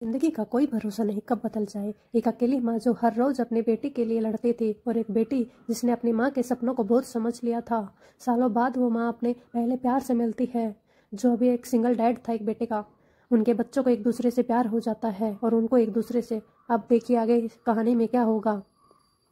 जिंदगी का कोई भरोसा नहीं कब बदल जाए। एक अकेली माँ जो हर रोज अपनी बेटी के लिए लड़ती थी और एक बेटी जिसने अपनी माँ के सपनों को बहुत समझ लिया था। सालों बाद वो माँ अपने पहले प्यार से मिलती है जो अभी एक सिंगल डैड था एक बेटे का। उनके बच्चों को एक दूसरे से प्यार हो जाता है और उनको एक दूसरे से। अब देखिए आगे इस कहानी में क्या होगा।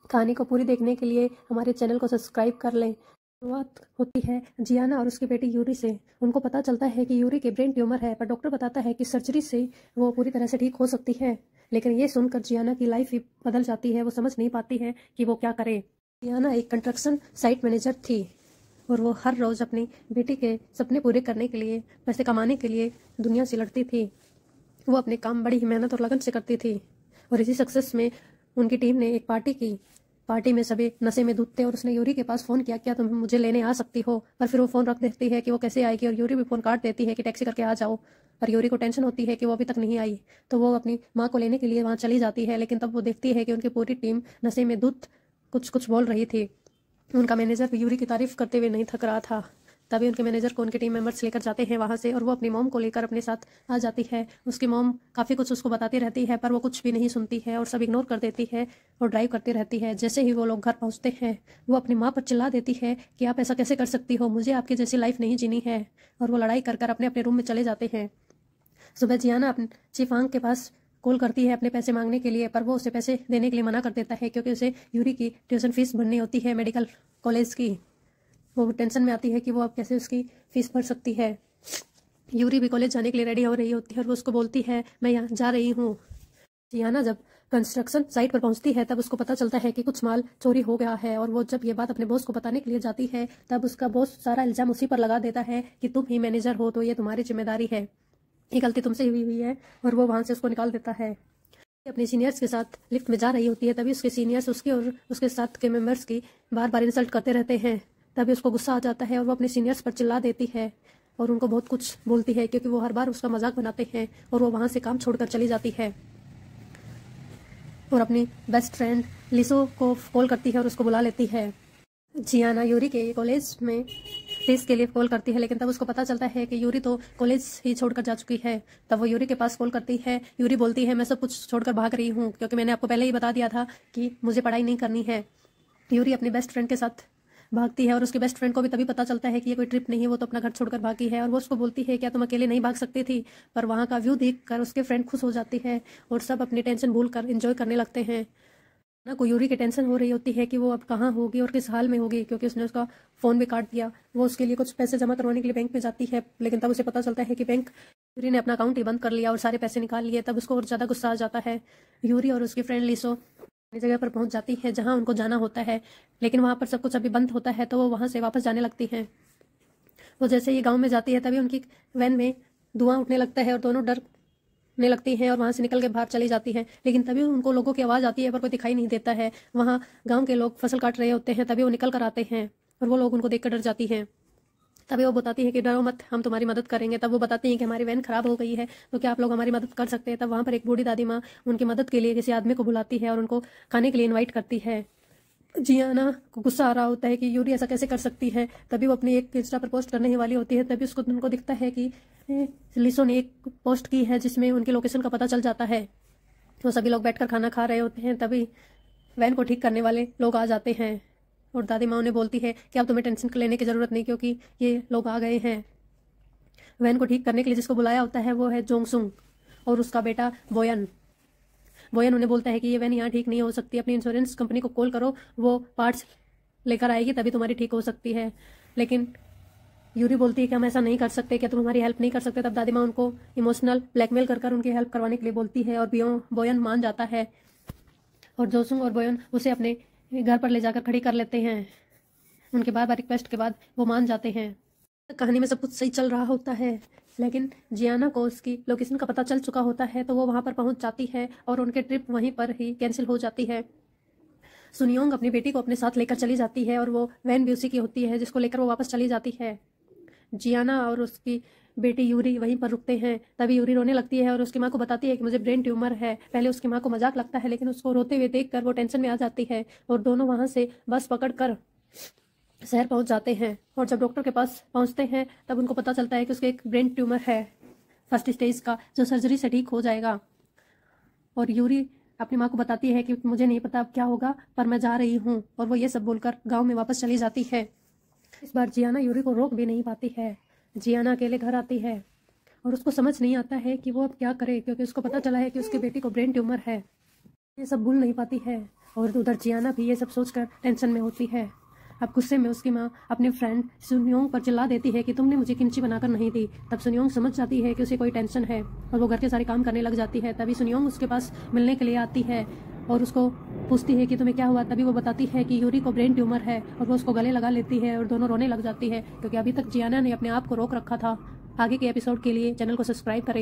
कहानी को पूरी देखने के लिए हमारे चैनल को सब्सक्राइब कर लें। शुरुआत होती है जियाना और उसकी बेटी यूरी से। उनको पता चलता है कि यूरी के ब्रेन ट्यूमर है, पर डॉक्टर बताता है कि सर्जरी से वो पूरी तरह से ठीक हो सकती है। लेकिन ये सुनकर जियाना की लाइफ ही बदल जाती है। वो समझ नहीं पाती है कि वो क्या करे। जियाना एक कंस्ट्रक्शन साइट मैनेजर थी और वो हर रोज अपनी बेटी के सपने पूरे करने के लिए, पैसे कमाने के लिए दुनिया से लड़ती थी। वो अपने काम बड़ी ही मेहनत और लगन से करती थी और इसी सक्सेस में उनकी टीम ने एक पार्टी की। पार्टी में सभी नशे में धुत थे और उसने यूरी के पास फोन किया, क्या तुम मुझे लेने आ सकती हो? पर फिर वो फोन रख देती है कि वो कैसे आएगी और यूरी भी फोन काट देती है कि टैक्सी करके आ जाओ। पर यूरी को टेंशन होती है कि वो अभी तक नहीं आई, तो वो अपनी माँ को लेने के लिए वहाँ चली जाती है। लेकिन तब वो देखती है कि उनकी पूरी टीम नशे में धुत कुछ कुछ बोल रही थी। उनका मैनेजर भी यूरी की तारीफ करते हुए नहीं थक रहा था। तभी उनके मैनेजर को उनके टीम मेंबर्स लेकर जाते हैं वहाँ से और वो अपनी मॉम को लेकर अपने साथ आ जाती है। उसकी मॉम काफ़ी कुछ उसको बताती रहती है पर वो कुछ भी नहीं सुनती है और सब इग्नोर कर देती है और ड्राइव करती रहती है। जैसे ही वो लोग घर पहुँचते हैं वो अपनी माँ पर चिल्ला देती है कि आप ऐसा कैसे कर सकती हो, मुझे आपकी जैसी लाइफ नहीं जीनी है। और वो लड़ाई कर अपने अपने रूम में चले जाते हैं। सुबह जियाना अपने चीफ आंग के पास कॉल करती है अपने पैसे मांगने के लिए, पर वो उसे पैसे देने के लिए मना कर देता है क्योंकि उसे यूरी की ट्यूशन फीस भरनी होती है मेडिकल कॉलेज की। वो टेंशन में आती है कि वो अब कैसे उसकी फीस भर सकती है। यूरी भी कॉलेज जाने के लिए रेडी हो रही होती है और वो उसको बोलती है मैं यहाँ जा रही हूँ। जियाना जब कंस्ट्रक्शन साइट पर पहुंचती है तब उसको पता चलता है कि कुछ माल चोरी हो गया है और वो जब ये बात अपने बॉस को बताने के लिए जाती है तब उसका बॉस सारा इल्जाम उसी पर लगा देता है कि तुम ही मैनेजर हो तो ये तुम्हारी जिम्मेदारी है, ये गलती तुमसे हुई है। और वो वहां से उसको निकाल देता है। अपने सीनियर्स के साथ लिफ्ट में जा रही होती है तभी उसके सीनियर्स उसके और उसके साथ के मेंबर्स की बार बार इंसल्ट करते रहते हैं। तभी उसको गुस्सा आ जाता है और वो अपने सीनियर्स पर चिल्ला देती है और उनको बहुत कुछ बोलती है क्योंकि वो हर बार उसका मजाक बनाते हैं। और वो वहाँ से काम छोड़कर चली जाती है और अपनी बेस्ट फ्रेंड लिसो को कॉल करती है और उसको बुला लेती है। जियाना यूरी के कॉलेज में फीस के लिए कॉल करती है लेकिन तब उसको पता चलता है कि यूरी तो कॉलेज ही छोड़कर जा चुकी है। तब वो यूरी के पास कॉल करती है। यूरी बोलती है मैं सब कुछ छोड़कर भाग रही हूँ क्योंकि मैंने आपको पहले ही बता दिया था कि मुझे पढ़ाई नहीं करनी है। यूरी अपनी बेस्ट फ्रेंड के साथ भागती है और उसके बेस्ट फ्रेंड को भी तभी पता चलता है कि ये कोई ट्रिप नहीं है, वो तो अपना घर छोड़कर भागी है। और वो उसको बोलती है क्या तुम अकेले नहीं भाग सकती थी? पर वहाँ का व्यू देखकर उसके फ्रेंड खुश हो जाती है और सब अपनी टेंशन भूल कर एंजॉय करने लगते हैं। ना को यूरी की टेंशन हो रही होती है कि वो अब कहाँ होगी और किस हाल में होगी क्योंकि उसने उसका फ़ोन भी काट दिया। वो उसके लिए कुछ पैसे जमा करवाने के लिए बैंक में जाती है लेकिन तब उसे पता चलता है कि बैंक यूरी ने अपना अकाउंट ही बंद कर लिया और सारे पैसे निकाल लिए। तब उसको और ज़्यादा गुस्सा आ जाता है। यूरी और उसकी फ्रेंड लिसो अपनी जगह पर पहुंच जाती है जहाँ उनको जाना होता है लेकिन वहाँ पर सब कुछ अभी बंद होता है तो वो वहाँ से वापस जाने लगती हैं। वो जैसे ही गाँव में जाती है तभी उनकी वैन में धुआं उठने लगता है और दोनों डरने लगती हैं और वहाँ से निकल के बाहर चली जाती है। लेकिन तभी उनको लोगों की आवाज़ आती है पर कोई दिखाई नहीं देता है। वहाँ गांव के लोग फसल काट रहे होते हैं तभी वो निकल कर आते हैं और वो लोग उनको देखकर डर जाती हैं। तभी वो बताती है कि डरो मत, हम तुम्हारी मदद करेंगे। तब वो बताती हैं कि हमारी वैन खराब हो गई है तो क्या आप लोग हमारी मदद कर सकते हैं? तब वहाँ पर एक बूढ़ी दादी माँ उनकी मदद के लिए किसी आदमी को बुलाती है और उनको खाने के लिए इन्वाइट करती है। जियाना को गुस्सा आ रहा होता है कि यूरी ऐसा कैसे कर सकती है। तभी वो अपनी एक इंस्टा पर पोस्ट करने ही वाली होती है तभी उसको उनको दिखता है कि लिसो ने एक पोस्ट की है जिसमें उनकी लोकेशन का पता चल जाता है। वो सभी लोग बैठकर खाना खा रहे होते हैं तभी वैन को ठीक करने वाले लोग आ जाते हैं और दादी माँ उन्हें बोलती है कि अब तुम्हें टेंशन लेने की ज़रूरत नहीं क्योंकि ये लोग आ गए हैं। वैन को ठीक करने के लिए जिसको बुलाया होता है वो है जोंगसुंग और उसका बेटा बोयन। बोयन उन्हें बोलता है कि ये वैन यहाँ ठीक नहीं हो सकती, अपनी इंश्योरेंस कंपनी को कॉल करो, वो पार्ट्स लेकर आएगी तभी तुम्हारी ठीक हो सकती है। लेकिन यूरी बोलती है कि हम ऐसा नहीं कर सकते, क्या तुम हमारी हेल्प नहीं कर सकते? तब दादी माँ उनको इमोशनल ब्लैकमेल कर उनकी हेल्प करवाने के लिए बोलती है और बोयन मान जाता है और जोसुंग और बोयन उसे अपने घर पर ले जाकर खड़ी कर लेते हैं। उनके बार बार रिक्वेस्ट के बाद वो मान जाते हैं। कहानी में सब कुछ सही चल रहा होता है लेकिन जियाना को उसकी लोकेशन का पता चल चुका होता है तो वो वहां पर पहुंच जाती है और उनके ट्रिप वहीं पर ही कैंसिल हो जाती है। सुनियोंग अपनी बेटी को अपने साथ लेकर चली जाती है और वो वैन भी उसी की होती है जिसको लेकर वो वापस चली जाती है। जियाना और उसकी बेटी यूरी वहीं पर रुकते हैं। तभी यूरी रोने लगती है और उसकी माँ को बताती है कि मुझे ब्रेन ट्यूमर है। पहले उसकी माँ को मजाक लगता है लेकिन उसको रोते हुए देखकर वो टेंशन में आ जाती है और दोनों वहां से बस पकड़कर शहर पहुंच जाते हैं। और जब डॉक्टर के पास पहुंचते हैं तब उनको पता चलता है कि उसके एक ब्रेन ट्यूमर है फर्स्ट स्टेज का जो सर्जरी से ठीक हो जाएगा। और यूरी अपनी माँ को बताती है कि मुझे नहीं पता अब क्या होगा, पर मैं जा रही हूँ, और वो ये सब बोलकर गाँव में वापस चली जाती है। इस बार जियाना यूरी को रोक भी नहीं पाती है। जियाना अकेले घर आती है और उसको समझ नहीं आता है कि वो अब क्या करे, क्योंकि उसको पता चला है कि उसकी बेटी को ब्रेन ट्यूमर है। ये सब भूल नहीं पाती है और उधर जियाना भी ये सब सोचकर टेंशन में होती है। अब गुस्से में उसकी माँ अपने फ्रेंड सुनियोंग पर चिल्ला देती है कि तुमने मुझे किमची बनाकर नहीं दी। तब सुनियोंग समझ जाती है कि उसे कोई टेंशन है और वो घर के सारे काम करने लग जाती है। तभी सुनियोंग उसके पास मिलने के लिए आती है और उसको पूछती है कि तुम्हें क्या हुआ। तभी वो बताती है कि यूरी को ब्रेन ट्यूमर है और वो उसको गले लगा लेती है और दोनों रोने लग जाती है, क्योंकि अभी तक जियाना ने अपने आप को रोक रखा था। आगे के एपिसोड के लिए चैनल को सब्सक्राइब करें।